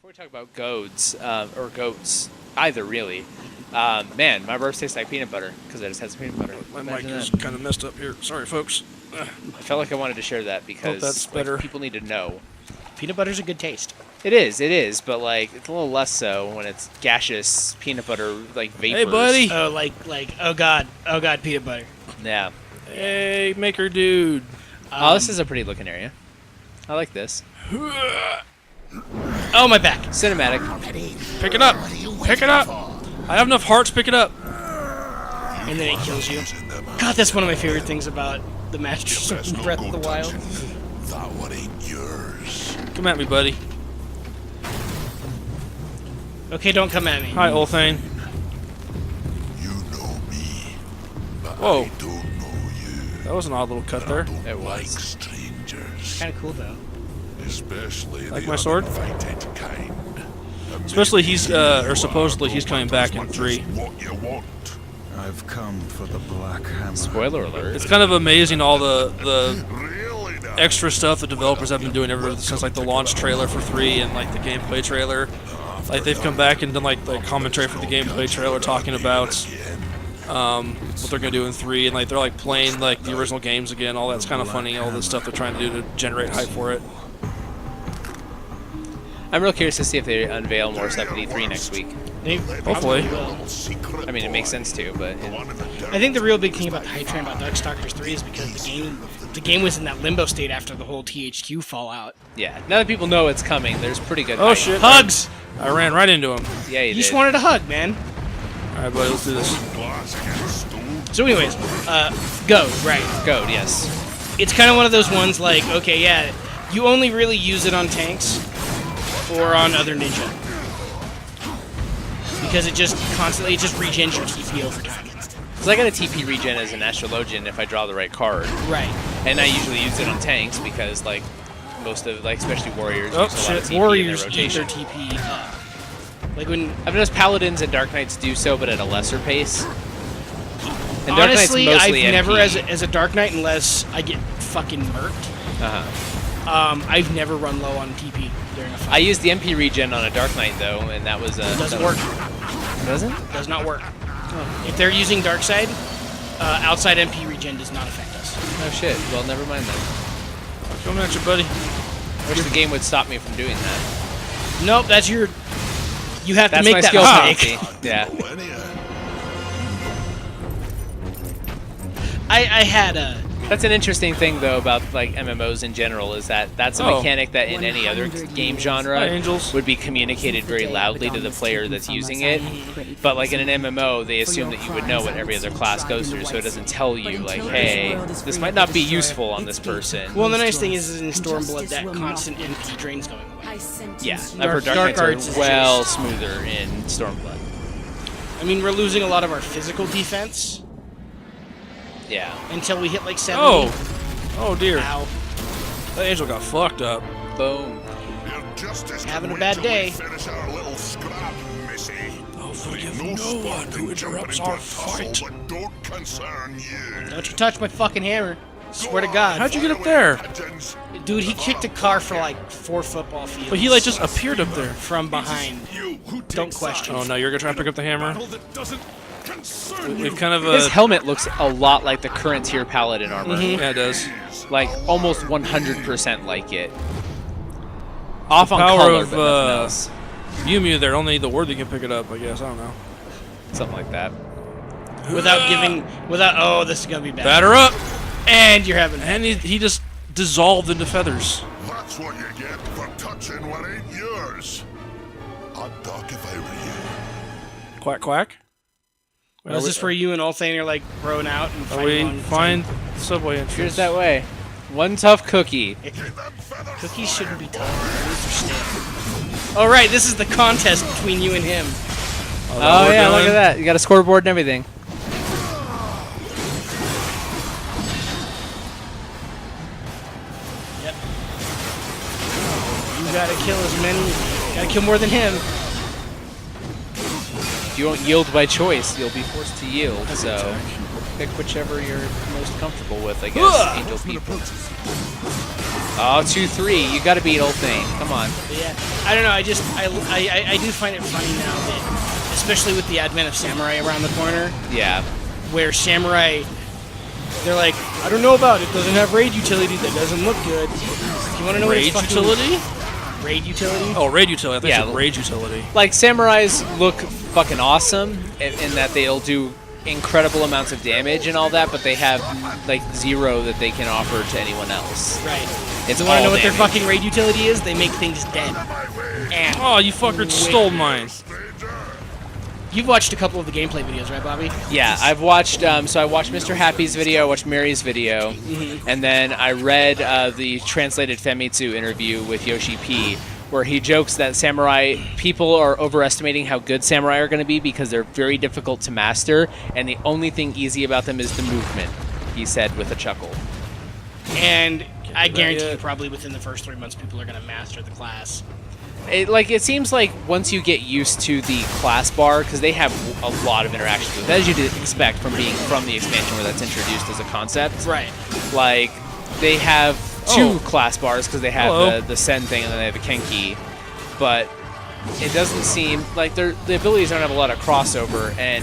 before we talk about goads, or goats, either really, man, my burps taste like peanut butter because I just had some peanut butter. My mic is kind of messed up here. Sorry, folks. I felt like I wanted to share that because that's better. People need to know. Peanut butter's a good taste. It is, but like it's a little less so when it's gaseous peanut butter like vapors. Hey, buddy. Oh, like oh god, peanut butter. Yeah. Hey, maker dude. Oh, this is a pretty looking area. I like this. Oh, my back. Cinematic. Pick it up. Pick it up. I have enough hearts. Pick it up. And then it kills you. God, that's one of my favorite things about the Masters of Breath of the Wild. That one ain't yours. Come at me, buddy. Okay, don't come at me. Hi, Ulthane. You know me, but Whoa. I don't know you. That was an odd little cut there. It Like was. strangers, Kind of cool though. especially Like the my sword? uninvited kind. Especially he's, or supposedly he's coming back in 3. What you want? I've come for the Black Hammer. Spoiler alert. It's kind of amazing all the Really now? extra stuff the developers have been doing ever since like the launch trailer for 3 and like the gameplay trailer. Like they've come back and done like commentary for the gameplay trailer talking about what they're gonna do in 3 and like they're like playing like the original games again. All that's kind of funny. All the stuff they're trying to do to generate hype for it. I'm real curious to see if they unveil more stuff at E3 next week. They Hopefully. probably will. I mean, it makes sense to, but I think the real big thing about the hype train about Darksiders 3 is because the game was in that limbo state after the whole THQ fallout. yeah. Now that people know it's coming, there's pretty good. Oh hype. shit! Hugs! I ran right into him. Yeah, you You did. just wanted a hug, man. All right, buddy, let's do this. Glass against stone. So anyways, go, right. Goad, yes. It's kind of one of those ones like, okay, yeah, you only really use it on tanks or on other ninja. Because it just regens your TP over time. Because I got a TP regen as an astrologian if I draw the right card, Right. and I usually use it on tanks because like most of like especially warriors Oh use a lot of Shit, TP in warriors their eat their rotation. TP up. Like when, I've noticed paladins and dark knights do so, but at a lesser pace. And Dark honestly, Knight's I've mostly never, MP. as a Dark Knight, unless I get fucking murked, Uh-huh. I've never run low on TP during a I fight. used the MP regen on a Dark Knight though, and that was Doesn't work. Doesn't? Does not work. If they're using Darkside, outside MP regen does not affect us. Oh shit. Well, never mind then. Coming at you, buddy. I wish the game would stop me from doing that. Nope, that's your... You have That's to my make that skill mistake. penalty. Yeah. Millennia. I had a... That's an interesting thing though about like MMOs in general is that that's a Oh. mechanic that in any other game genre Hi, Angels. would be communicated very loudly to the player that's using it. But like in an MMO, they assume that you would know what every other class goes through, so it doesn't tell you like, hey, this might not be useful on this person. Well, the nice thing is in Stormblood, that constant MP drain's going away. Yeah, I've heard Dark Dark Arts Knights is are well just- smoother in Stormblood. I mean, we're losing a lot of our physical defense Yeah. until we hit like 70. Oh dear. Ow. That angel got fucked up. Boom. Your justice Having a can bad wait till we day. finish our little scrap, missy. Oh, forgive No no one sport who in jumping interrupts into our a tussle fight. that don't concern you. Don't you touch my fucking hammer. Swear to Go God. on, How'd you get up fire away, there? pigeons. Dude, he kicked a car for like 4 football fields. But he like just appeared up there. from behind. You who Don't takes question. Oh no, you're gonna try and pick up the hammer. battle that doesn't concern you. We've kind of His helmet looks a lot like the current tier paladin armor. yeah, it does. Like almost 100% like it. Off on power color, of, but nothing else. Mew there, only the word that can pick it up, I guess. I don't know. Something like that. Oh, this is gonna be bad. Batter up! And you're having... And he just dissolved into feathers. That's what you get for touching what ain't yours. I'd duck if I were you. Quack quack. Was this for you and Ulthane are like thrown out and Are fighting we on find subway entrance? Here's that way. One tough cookie. Get that feather Cookies shouldn't be tough. Those are stale. Oh right, this is the contest between you and him. Oh yeah, look at that. You got a scoreboard and everything. Yep. You gotta kill as many. Gotta kill more than him. If you won't yield by choice, you'll be forced to yield. So pick whichever you're most comfortable with, I guess. Angel people. Oh, 2-3. You got to beat Ulthane. Come on. Yeah, I don't know. I do find it funny now that, especially with the advent of Samurai around the corner, Yeah. where Samurai, they're like, I don't know about it. Doesn't have raid utility. That doesn't look good. You want to know Raid what it's utility? Raid utility? Oh, raid utility. I think Yeah. it's raid utility. Like, Samurais look fucking awesome in that they'll do incredible amounts of damage and all that, but they have, like, 0 that they can offer to anyone else. Right. It's You want to know all what their damage. fucking raid utility is? They make things dead. And Oh, you fucker stole mine. you've watched a couple of the gameplay videos, right, Bobby? Yeah, I've watched, so I watched Mr. Happy's video, I watched Mary's video, and then I read the translated Famitsu interview with Yoshi P, where he jokes that samurai, people are overestimating how good samurai are going to be because they're very difficult to master, and the only thing easy about them is the movement, he said with a chuckle. And I guarantee you probably within the first 3 months people are going to master the class. It seems like once you get used to the class bar, because they have a lot of interactions with it, as you'd expect from being from the expansion where that's introduced as a concept. Right. Like, they have 2 class bars because they have Hello. the Sen thing and then they have the Kenki, but it doesn't seem like the abilities don't have a lot of crossover, and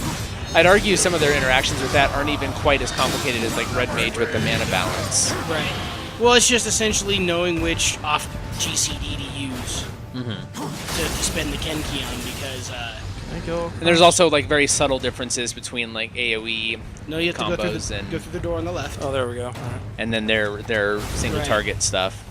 I'd argue some of their interactions with that aren't even quite as complicated as like Red Mage with the mana balance. Right. Well, it's just essentially knowing which off GCD to use to spend the Kenki on, because And there's also like very subtle differences between like AoE no, you have to go combos through the door on the left. Oh, there we go. All right. and then their single Right. target stuff.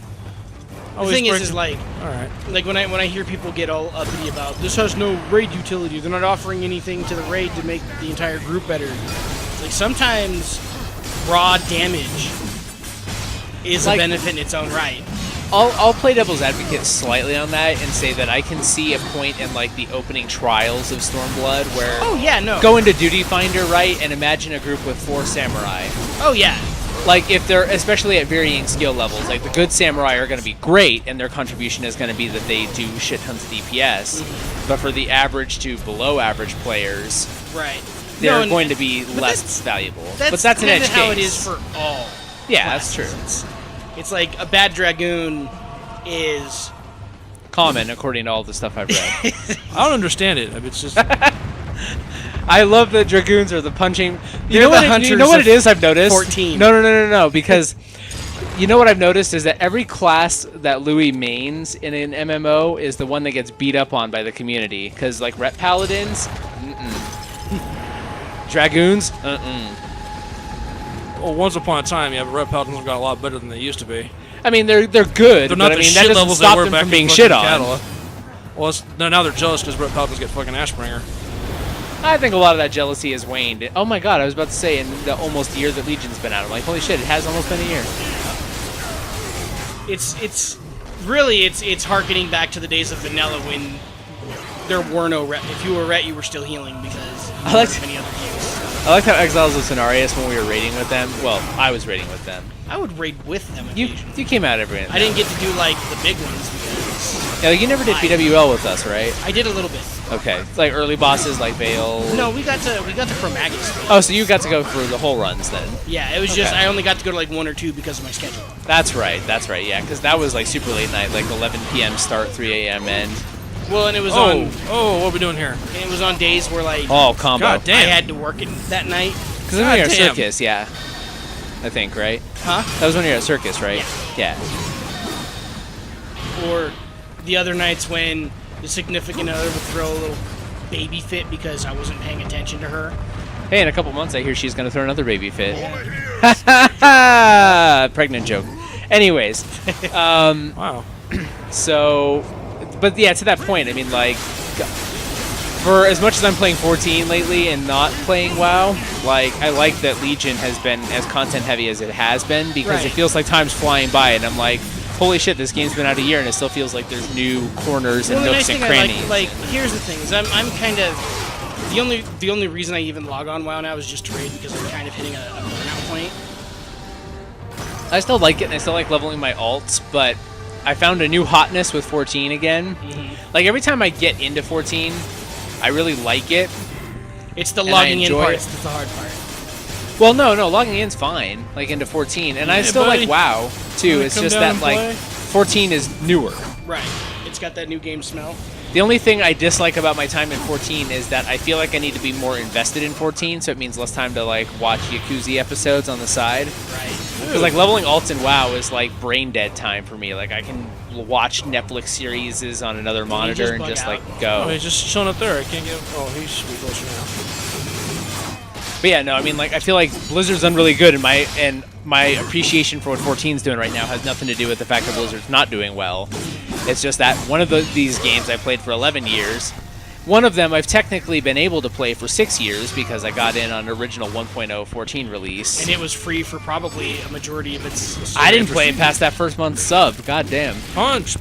The thing is like, All right. like when I hear people get all uppity about this has no raid utility, they're not offering anything to the raid to make the entire group better. It's like sometimes raw damage is Like- a benefit in its own right. I'll play devil's advocate slightly on that and say that I can see a point in like the opening trials of Stormblood where Oh yeah, no. go into Duty Finder, right, and imagine a group with 4 samurai. Oh yeah. Like, if they're, especially at varying skill levels, like the good samurai are going to be great, and their contribution is going to be that they do shit tons of DPS. But for the average to below average players, Right. they're and- going to be but less valuable. That's But that's an kinda edge how it case. is for all. Yeah, that's true. classes. It's like a bad dragoon is Common, according to all the stuff I've read. I don't understand it. I mean, it's just I love that dragoons are the punching. You They're know the what? You hunters know what of it is? I've noticed. 14. No. Because you know what I've noticed is that every class that Louis mains in an MMO is the one that gets beat up on by the community. Because like rep paladins, dragoons, well, once upon a time, yeah, but Red Paladins got a lot better than they used to be. I mean, they're good, They're not but I the mean shit that doesn't levels they stop were them back from in being fucking shit on. Catala. Well, now they're jealous because Red Paladins get fucking Ashbringer. I think a lot of that jealousy has waned. Oh my god, I was about to say in the almost year that Legion's been out. I'm like, holy shit, it has almost been a year. it's really it's harkening back to the days of vanilla when there were no ret. If you were ret, you were still healing because you I like- didn't have any other use. I like how Exiles of Cenarius when we were raiding with them. Well, I was raiding with them. I would raid with them You occasionally. came out every. I didn't get to do like the big ones because Yeah, like, you never did BWL with us, right? I did a little bit. Okay, it's like early bosses like Vale. No, we got to Chromagus. Oh, so you got to go through the whole runs then. Yeah, it was just Okay. I only got to go to like 1 or 2 because of my schedule. That's right. Yeah, because that was like super late night, like 11 p.m. start, 3 a.m. end. Well, and it was Oh, on what are we doing here? and it was on days where like Oh, combo. God damn. I had to work it that night. Because when you're at damn. circus, yeah. I think, right? Huh? That was when you're at circus, right? Yeah. Or the other nights when the significant other would throw a little baby fit because I wasn't paying attention to her. Hey, in a couple months, I hear she's gonna throw another baby fit. Pregnant joke. Anyways, Wow. so, but yeah, to that point, I mean, like, for as much as I'm playing 14 lately and not playing WoW, like, I like that Legion has been as content heavy as it has been because it Right. feels like time's flying by, and I'm like, holy shit, this game's been out a year and it still feels like there's new corners and Well, the nooks nice and thing I crannies. like, here's the thing: is I'm kind of the only reason I even log on WoW now is just to raid because I'm kind of hitting a burnout point. I still like it and I still like leveling my alts, but I found a new hotness with 14 again. Like, every time I get into 14, I really like it. It's the And I logging in enjoy part it. that's the hard part. Well, no, logging in's fine, like into 14, and I Hey, still buddy. like WoW too. Wanna It's come just down that and like play? 14 is newer. Right. It's got that new game smell. The only thing I dislike about my time in 14 is that I feel like I need to be more invested in 14, so it means less time to like watch Yakuza episodes on the side. Right. Because like leveling alts in WoW is like brain dead time for me. Like I can watch Netflix series on another monitor and bug just out? like go. Oh, he's just chilling up there. I can't get. Oh, he's sweet closer now. But yeah, no, I mean, like, I feel like Blizzard's done really good, and my appreciation for what 14's doing right now has nothing to do with the fact that Blizzard's not doing well. It's just that one of these games I played for 11 years, one of them I've technically been able to play for 6 years because I got in on original 1.0 14 release. And it was free for probably a majority of its. I didn't play it past that first month's sub. God damn. Punch!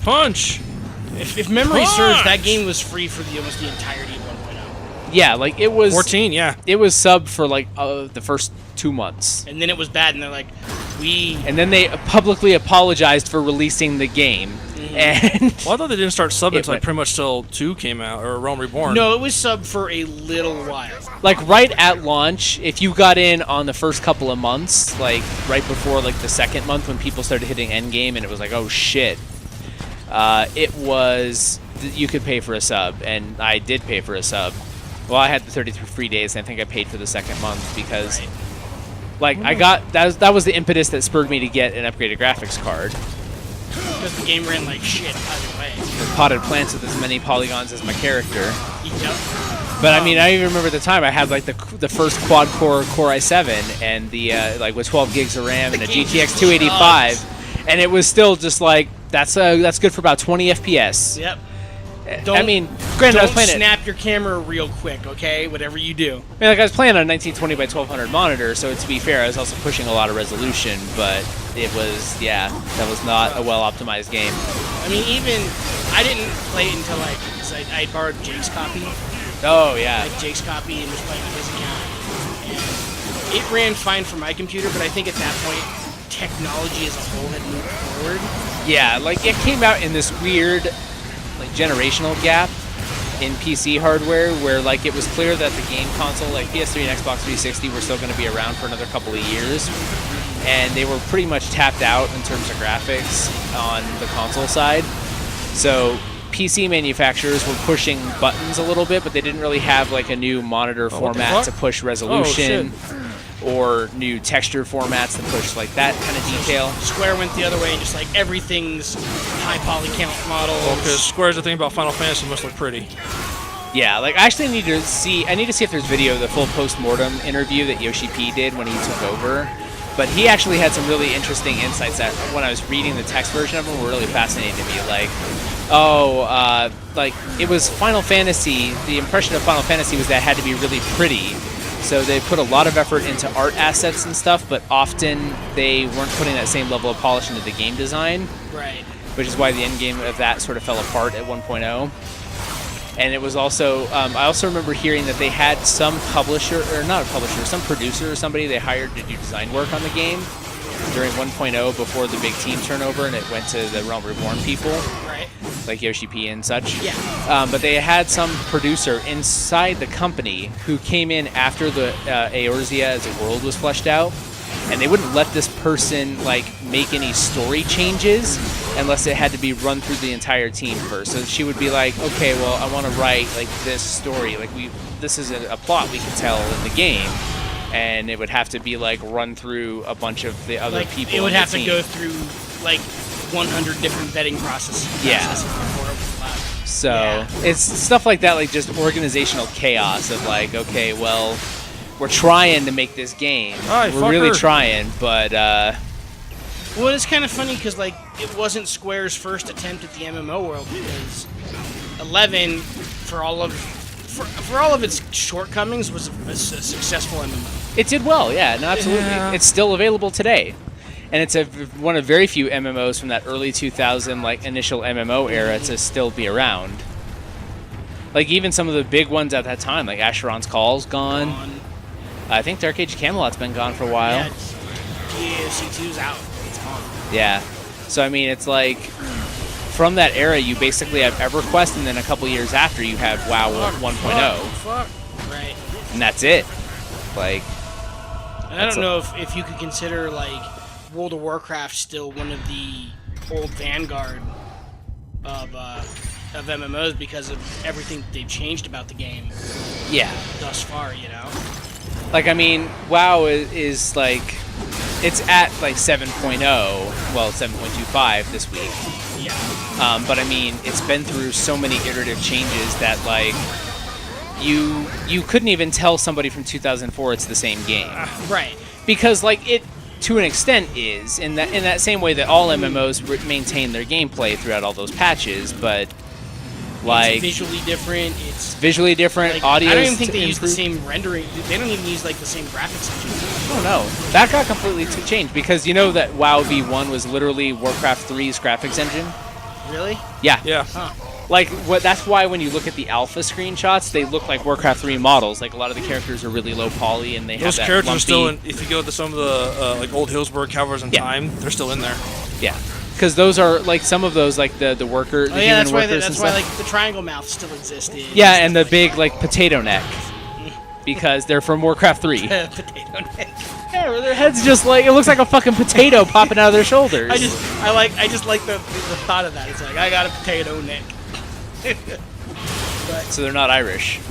If memory Punch! serves, that game was free for almost the entirety of 1.0. Yeah, like it was 14, yeah. It was sub for like the first 2 months. And then it was bad, and they're like, And then they publicly apologized for releasing the game. And Well, I thought they didn't start subbing It until like went- pretty much till 2 came out, or Realm Reborn. No, it was sub for a little while. like right at launch, if you got in on the first couple of months, like right before like the second month when people started hitting endgame and it was like, oh shit, it was, you could pay for a sub, and I did pay for a sub. Well, I had the 33 free days, and I think I paid for the second month because, like, I got, that was the impetus that spurred me to get an upgraded graphics card. Because the game ran like shit either way. With potted plants with as many polygons as my character. Yep. But I mean, I even remember the time I had like the first quad core Core i7 and the like with 12 gigs of RAM and a GTX 285, and it was still just like that's good for about 20 FPS. Yep. I mean, granted, I was Don't playing it. snap your camera real quick, okay? Whatever you do. I mean, like I was playing on a 1920 by 1200 monitor, so to be fair, I was also pushing a lot of resolution, but it was that was not a well optimized game. I mean, even I didn't play it until like 'cause I borrowed Jake's copy, Oh yeah. like Jake's copy, and was playing on his account. And it ran fine for my computer, but I think at that point, technology as a whole had moved forward. Yeah, like it came out in this weird like generational gap in PC hardware where like it was clear that the game console like PS3 and Xbox 360 were still going to be around for another couple of years, and they were pretty much tapped out in terms of graphics on the console side. So PC manufacturers were pushing buttons a little bit, but they didn't really have like a new monitor what the format to fuck? push resolution or new texture formats to push like that kind of detail. Square went the other way and just like everything's high poly count models. Well, because Square's the thing about Final Fantasy must look pretty. Yeah, like I actually need to see. I need to see if there's video of the full post-mortem interview that Yoshi P did when he took over. But he actually had some really interesting insights that when I was reading the text version of them were really fascinating to me. Like, like it was Final Fantasy. The impression of Final Fantasy was that it had to be really pretty. So they put a lot of effort into art assets and stuff, but often they weren't putting that same level of polish into the game design. Right. Which is why the end game of that sort of fell apart at 1.0. And it was also, I also remember hearing that they had some publisher, or not a publisher, some producer or somebody they hired to do design work on the game during 1.0 before the big team turnover, and it went to the Realm Reborn people, Right. like Yoshi P and such. Yeah. But they had some producer inside the company who came in after the Eorzea as a world was fleshed out, and they wouldn't let this person like make any story changes unless it had to be run through the entire team first. So she would be like, okay, well, I want to write like this story, like this is a plot we can tell in the game, and it would have to be like run through a bunch of the other Like people. it would in the have to team. go through like 100 different vetting processes. Yeah. Before it was allowed. So Yeah. it's stuff like that, like just organizational chaos of like, okay, well, we're trying to make this game. Aye, We're really fucker. trying, but Well, it's kind of funny because like it wasn't Square's first attempt at the MMO world, because 11, for all of its shortcomings, was a successful MMO. it did well. Yeah, no, absolutely. Yeah. It's still available today, and it's one of very few MMOs from that early 2000 like initial MMO era to still be around. Like even some of the big ones at that time, like Asheron's Call's gone. I think Dark Age Camelot's been gone for a while. Yeah, GAOC2's out. It's gone. Yeah. So, I mean, it's like, from that era, you basically have EverQuest, and then a couple years after, you have WoW 1.0, Fuck. Right. and that's it. Like, And I don't know if you could consider like World of Warcraft still one of the old vanguard of MMOs because of everything they've changed about the game. Yeah. Thus far, you know. Like, I mean, WoW is like, it's at like 7.0, well, 7.25 this week. Yeah. But I mean, it's been through so many iterative changes that like, you couldn't even tell somebody from 2004 it's the same game. Right. Because like it, to an extent, is in that same way that all MMOs maintain their gameplay throughout all those patches, but like it's visually different. It's visually different. like, Audio. I don't even think they use the same rendering. They don't even use like the same graphics engine. Oh no, that got completely changed because you know that WoW v1 was literally Warcraft 3's graphics engine. Really? Yeah. Yeah. Huh. Like that's why when you look at the alpha screenshots, they look like Warcraft 3 models. Like a lot of the characters are really low poly, and they Those have that characters lumpy, are still in. If you go to some of the like old Hillsborough Calvars in Time, they're still in there. Yeah, because those are like some of those like the worker, the Oh yeah, human workers. that's why like the triangle mouth still existed. Yeah, and the big like potato neck, because they're from Warcraft 3. Potato neck. Yeah, where their heads just like it looks like a fucking potato popping out of their shoulders. I just like the thought of that. It's like I got a potato neck. So they're not Irish.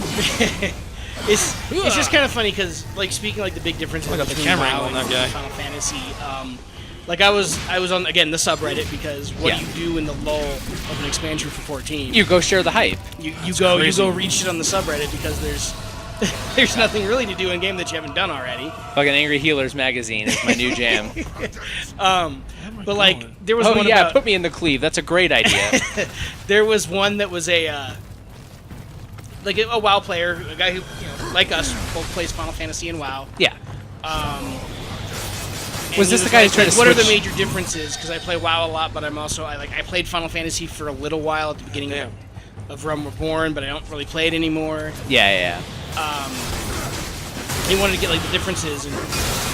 It's just kind of funny because like speaking like the big differences I got the between camera WoW angle on and that guy. Final Fantasy. Like I was on again the subreddit because what do you do in the lull of an expansion for 14? You go share the hype. You go crazy. read shit on the subreddit because there's nothing really to do in game that you haven't done already. Fucking Angry Healers magazine is my new jam. But like there was Oh one yeah, about put me in the cleave. That's a great idea. there was one that was a like a WoW player, a guy who like us both plays Final Fantasy and WoW. Yeah. And Was he this the guy who tried to what are the switch- major differences? Because I play WoW a lot, but I played Final Fantasy for a little while at the beginning of Realm Reborn, but I don't really play it anymore. Yeah. He wanted to get like the differences, and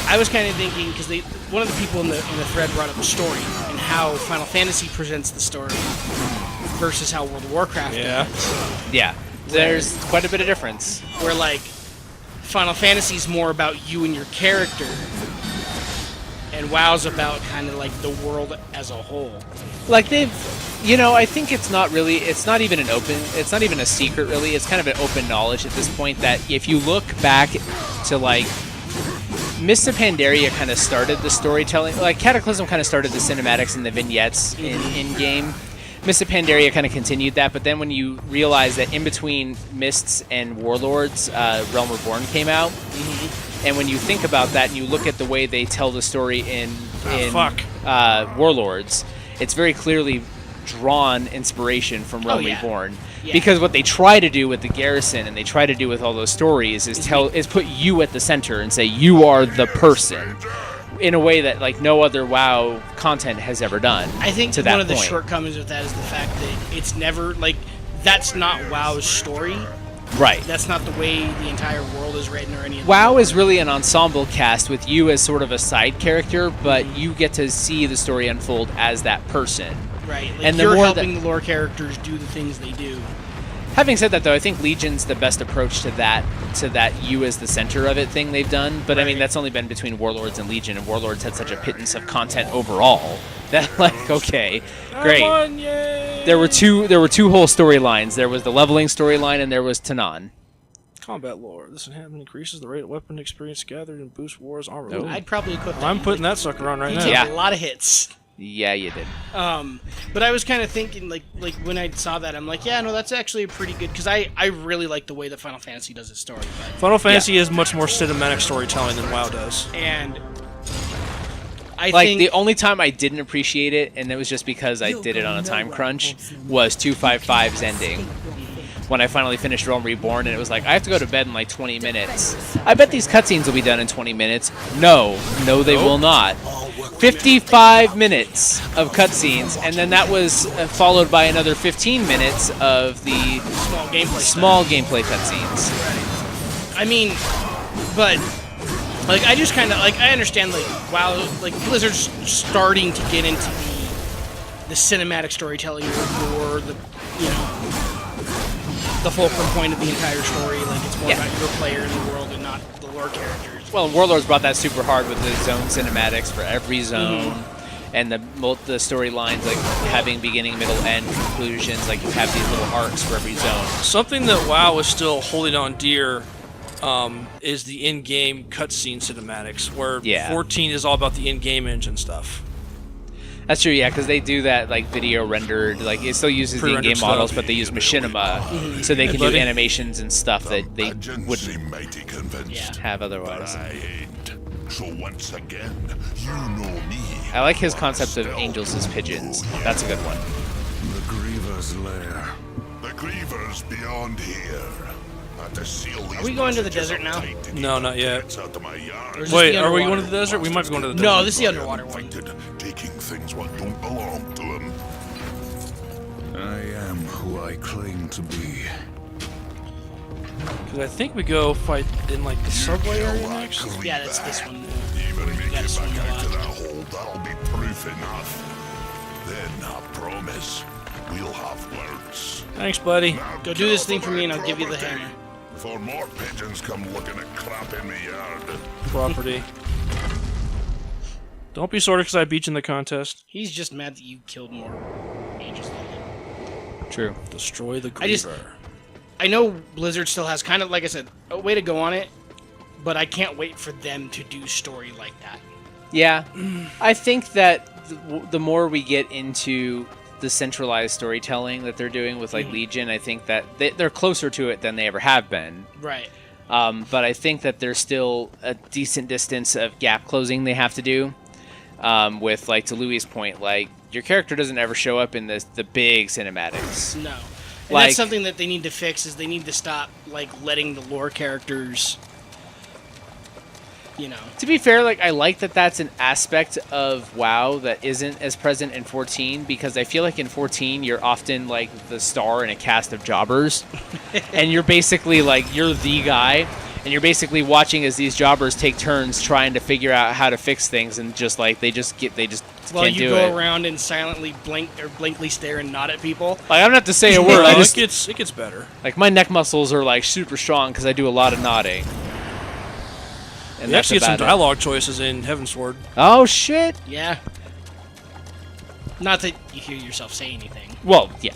I was kind of thinking because one of the people in the thread brought up a story and how Final Fantasy presents the story versus how World of Warcraft does. Yeah. There's quite a bit of difference. Where like Final Fantasy's more about you and your character, and WoW's about kind of like the world as a whole. Like I think it's not even a secret really. It's kind of an open knowledge at this point that if you look back to like Mists of Pandaria kind of started the storytelling, like Cataclysm kind of started the cinematics and the vignettes in game. Mists of Pandaria kind of continued that, but then when you realize that in between Mists and Warlords, Realm Reborn came out, and when you think about that and you look at the way they tell the story in Warlords, it's very clearly drawn inspiration from Realm Reborn. Yeah. Because what they try to do with the garrison and they try to do with all those stories is put you at the center and say you are the person in a way that like no other WoW content has ever done. I think to that one of the point. shortcomings with that is the fact that it's never like that's not WoW's story. Right. That's not the way the entire world is written or any of WoW is really an ensemble cast with you as sort of a side character, but you get to see the story unfold as that person. Right. Like And the you're more helping the lore characters do the things they do. Having said that, though, I think Legion's the best approach to that you as the center of it thing they've done. But I mean, that's only been between Warlords and Legion, and Warlords had such a pittance of content overall that like, okay, great. There were two whole storylines. There was the leveling storyline, and there was Tanan. Combat lore. This enhancement increases the rate of weapon experience gathered and boosts war's armor. Nope. I'd probably equip that. I'm putting that sucker on right You now. take Yeah. a lot of hits. Yeah, you did. But I was kind of thinking, like when I saw that, I'm like, yeah, no, that's actually pretty good because I really like the way that Final Fantasy does its story. Final Fantasy is much more cinematic storytelling than WoW does. And I Like think the only time I didn't appreciate it, and it was just because I did it on a time crunch, was 255's ending. When I finally finished Realm Reborn, and it was like, I have to go to bed in like 20 minutes. I bet these cutscenes will be done in 20 minutes. No, they will not. 55 minutes of cutscenes, and then that was followed by another 15 minutes of the small gameplay cutscenes. I mean, but like I just kind of like I understand like WoW, like Blizzard's starting to get into the cinematic storytelling or the the fulcrum point of the entire story. Like, it's more Yeah. about your player in the world and not the lore characters. Well, Warlords brought that super hard with the zone cinematics for every zone, and the storylines like having beginning, middle, end, conclusions. Like you have these little arcs for every zone. Something that WoW is still holding on dear is the in-game cutscene cinematics, where Yeah. 14 is all about the in-game engine stuff. That's true, yeah, because they do that like video rendered. Like it still uses the Pre-rendered in-game models, stuff. but they use machinima, so they Hey, can buddy. do animations and stuff that they Pigeons wouldn't seem mighty convinced. Yeah. have otherwise. I ain't. So once again, you know me. I like his concept of angels as pigeons. That's a good one. The Griever's lair. The Grievers beyond here. Have to seal these Are we going to the messages desert now? up tight to keep No, not yet. threats out of my yard. Or is this Wait, the are we underwater? going to the desert? We might be going to the desert. No, this is the I am underwater one. invited, taking things what don't belong to them. I am who I claim to be. Because I think we go fight in like the subway area next. Yeah, that's this one. Even make gotta it swing back a out to lot. that hole, that'll be proof enough. Then, I promise, we'll have words. Thanks, buddy. Now Go do this thing get for me off and my I'll give you the property hammer. Before more pigeons come looking at crap in the yard. Property. Don't be sorry because I beat you in the contest. He's just mad that you killed more angels than him. True. Destroy the Griever. I just- I know Blizzard still has kind of, like I said, a way to go on it, but I can't wait for them to do story like that. Yeah, I think that the more we get into the centralized storytelling that they're doing with like Legion, I think that they're closer to it than they ever have been. Right. But I think that there's still a decent distance of gap closing they have to do. With like to Louis' point, like your character doesn't ever show up in the big cinematics. No. And Like- that's something that they need to fix, is they need to stop, like, letting the lore characters, you know. To be fair, like I like that that's an aspect of WoW that isn't as present in 14, because I feel like in 14 you're often like the star in a cast of jobbers, and you're basically like you're the guy, and you're basically watching as these jobbers take turns trying to figure out how to fix things, and just like they just While can't you do go it. around and silently blink or blankly stare and nod at people. Like I don't have to say a word. I No, just it gets better. like my neck muscles are like super strong because I do a lot of nodding. And You actually get some about it. dialogue choices in Heavensward. Oh shit! Yeah. Not that you hear yourself say anything. Well, yeah.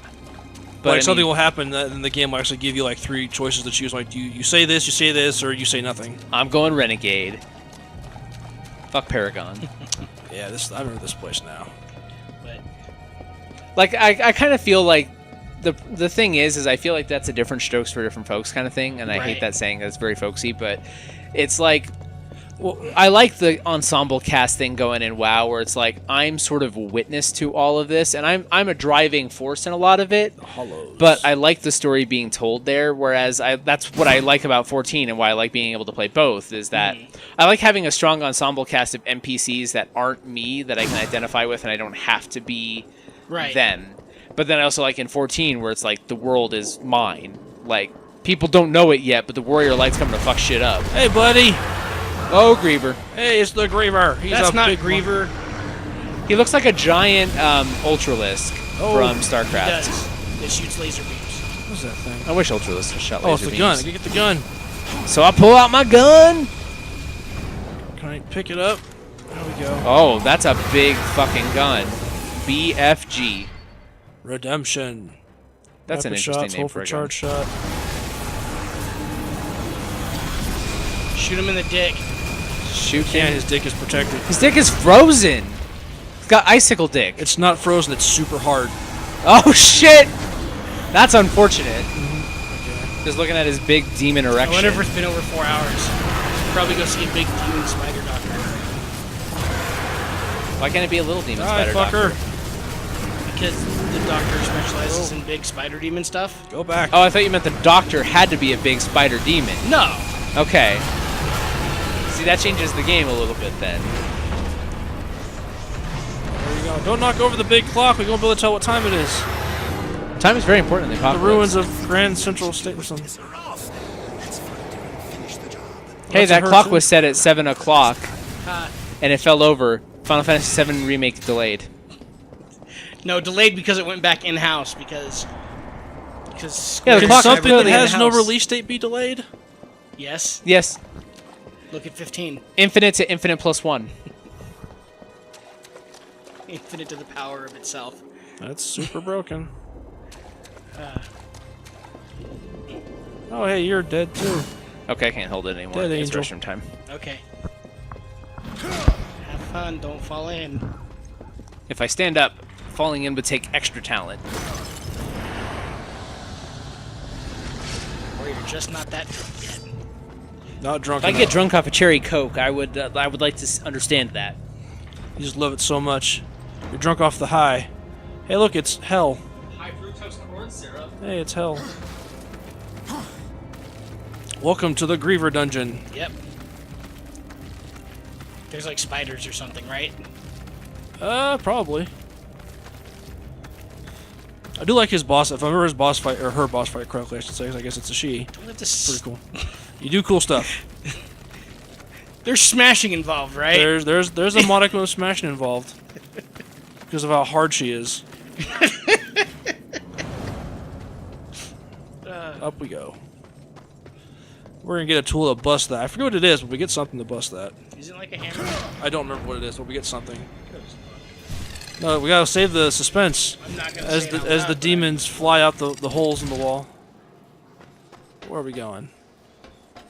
But Like I something mean- will happen, and the game will actually give you like 3 choices to choose. Like you say this, or you say nothing. I'm going Renegade. Fuck Paragon. Yeah, I remember this place now. But Like I kind of feel like the thing is I feel like that's a different strokes for different folks kind of thing, and I Right. hate that saying. That's very folksy, but it's like, well, I like the ensemble cast thing going in WoW, where it's like I'm sort of witness to all of this, and I'm a driving force in a lot of it. Hollows. But I like the story being told there, whereas that's what I like about 14 and why I like being able to play both, is that I like having a strong ensemble cast of NPCs that aren't me, that I can identify with, and I don't have to be right. them. But then I also like in 14 where it's like the world is mine. Like, people don't know it yet, but the Warrior Light's coming to fuck shit up. Hey, buddy. Oh, Griever. Hey, it's the Griever. He's That's a not big Griever. He looks like a giant Ultralisk from He StarCraft. does. It shoots laser beams. What's that thing? I wish Ultralisk shot Oh, it's laser the gun. I beams. can get the gun. So I pull out my gun. Can I pick it up? There we go. Oh, that's a big fucking gun. BFG. Redemption. That's an Rapid interesting shots, name hold for a gun. charge shot. Shoot him in the dick. Shoot Yeah, him. his dick is protected. His dick is frozen. It's got icicle dick. It's not frozen. It's super hard. Oh shit! That's unfortunate. Just looking at his big demon I erection. wonder if it's been over 4 hours. Probably go see a big demon spider doctor. Why can't it be a little demon Die, spider fucker. doctor? Because the doctor specializes in big spider demon stuff. Go back. Oh, I thought you meant the doctor had to be a big spider demon. No. Okay. See, that changes the game a little bit then. There you go. Don't knock over the big clock. We won't be able to tell what time it is. Time is very important in the The apocalypse. ruins of Grand Central State or something. Hey, That's that a clock hurt was set at 7 o'clock, Uh, and it fell over. Final Fantasy VII Remake delayed. no, delayed because it went back in-house because Because Yeah, the Can clock's something that clearly in the has no house. release date be delayed? Yes. Yes. Look at 15. Infinite to infinite plus 1. Infinite to the power of itself. That's super broken. Oh, hey, you're dead too. Okay, I can't hold it anymore. Dead It's angel. restroom time. Okay. Have fun. Don't fall in. If I stand up, falling in would take extra talent. Or you're just not that drunk yet. Not drunk If I enough. get drunk off a cherry coke, I would like to understand that. You just love it so much. You're drunk off the high. Hey, look, it's hell. High fructose corn syrup. Hey, it's hell. Welcome to the Griever Dungeon. Yep. There's like spiders or something, right? Probably. I do like his boss. If I remember his boss fight, or her boss fight correctly, I should say, 'cause I guess it's a she. Don't have to Pretty cool. You do cool stuff. There's smashing involved, right? There's a modicum of smashing involved. Because of how hard she is. Up we go. We're gonna get a tool to bust that. I forget what it is, but we get something to bust that. Is it like a hammer? I don't remember what it is, but we get something. No, we gotta save the suspense I'm not gonna as say the it out as loud, the but demons fly out the holes in the wall. Where are we going?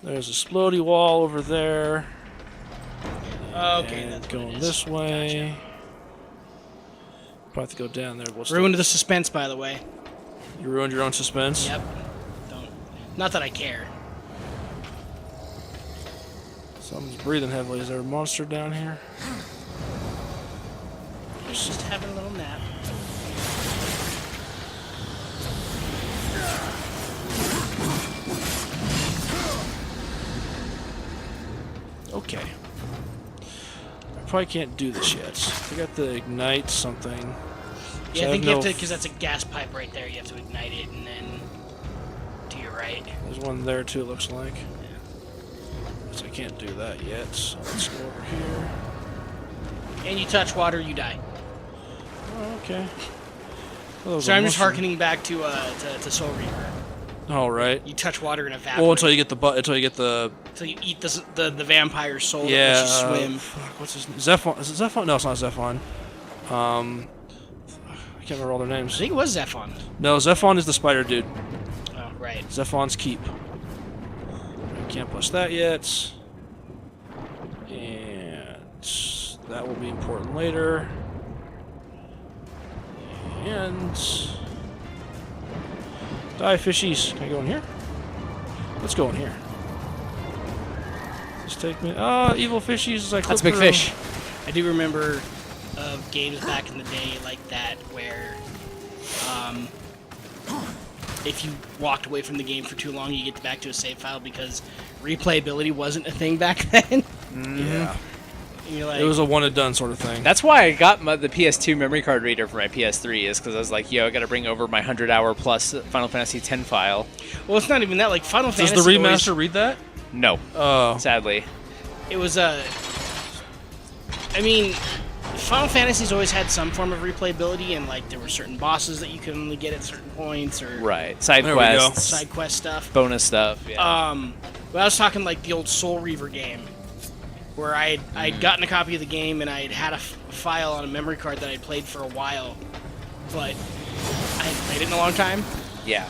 There's a splody wall over there. Okay, And that's what going it is. this way. Probably have to go down there. What's the- Ruined the suspense, by the way. You ruined your own suspense. Yep. Don't. Not that I care. Something's breathing heavily. Is there a monster down here? He's just having a little nap. Okay. I probably can't do this yet. I got to ignite something. Yeah, So I think have you have no- to, because that's a gas pipe right there. You have to ignite it and then to your right. There's one there too, it looks like. So I can't do that yet. So let's go over here. And you touch water, you die. Oh, okay. Well, So I'm just harkening back to Soul Reaver. All right. You touch water and evaporate. Well, until you get the Until you eat the vampire soul yeah. that lets you swim. Fuck, what's his name? Zephon? Is it Zephon? No, it's not Zephon. I can't remember all their I names. think it was Zephon. No, Zephon is the spider dude. Oh, right. Zephon's keep. I can't push that yet. And that will be important later. And die fishies. Can I go in here? Let's go in here. Just take me. Evil fishies as I clip That's a big through. fish. I do remember of games back in the day like that where if you walked away from the game for too long, you get back to a save file because replayability wasn't a thing back then. Yeah. And you're like, It was a one and done sort of thing. That's why I got the PS2 memory card reader for my PS3, is because I was like, yo, I gotta bring over my 100-hour plus Final Fantasy X file. well, it's not even that. Like Final Does Fantasy the remaster always, read that? No, Oh. sadly. it was I mean, Final Fantasy's always had some form of replayability, and like there were certain bosses that you could only get at certain points, or Right. Side There we go. quests, side quest stuff. bonus stuff. Yeah. But I was talking like the old Soul Reaver game, where I'd gotten a copy of the game and I'd had a file on a memory card that I'd played for a while, but I hadn't played it in a long time. Yeah.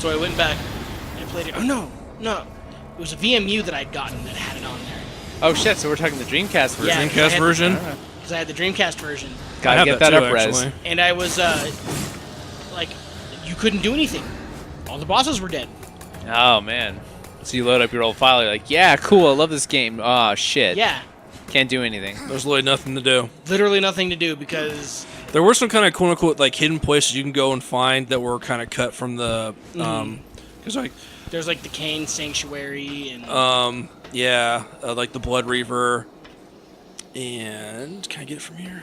So I went back and I played it. Oh no, it was a VMU that I'd gotten that had it on there. Oh shit! So we're talking the Dreamcast version. Yeah. Dreamcast version? Because I had the Dreamcast version, I Gotta have get that too, up res. actually. and I was like, you couldn't do anything. All the bosses were dead. Oh man. So you load up your old file. You're like, yeah, cool. I love this game. Oh shit. Yeah, Can't do anything. There's literally nothing to do. literally nothing to do because There were some kind of quote unquote like hidden places you can go and find that were kind of cut from the because like there's like the Cain Sanctuary and yeah like the Blood Reaver. And can I get it from here?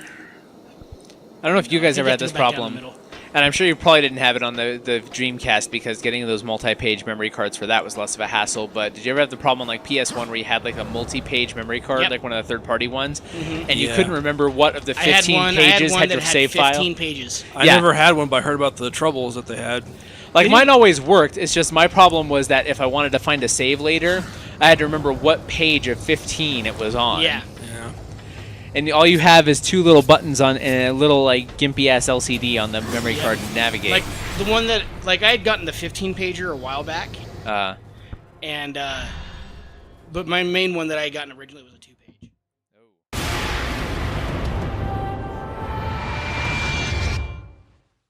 I don't know if you guys You ever have had to this go back down problem. the middle. And I'm sure you probably didn't have it on the Dreamcast because getting those multi-page memory cards for that was less of a hassle. But did you ever have the problem on like PS1 where you had like a multi-page memory card, Yep. like one of the third-party ones, and you Yeah. couldn't remember what of the 15 I had pages one had that your had save 15 file? pages. I Yeah. never had one, but I heard about the troubles that they had. Like, mine always worked. It's just my problem was that if I wanted to find a save later, I had to remember what page of 15 it was on. Yeah. Yeah. And all you have is 2 little buttons on and a little, like, gimpy-ass LCD on the memory card to navigate. Like, the one that... Like, I had gotten the 15-pager a while back. Uh, And, but my main one that I had gotten originally was a 2-pager.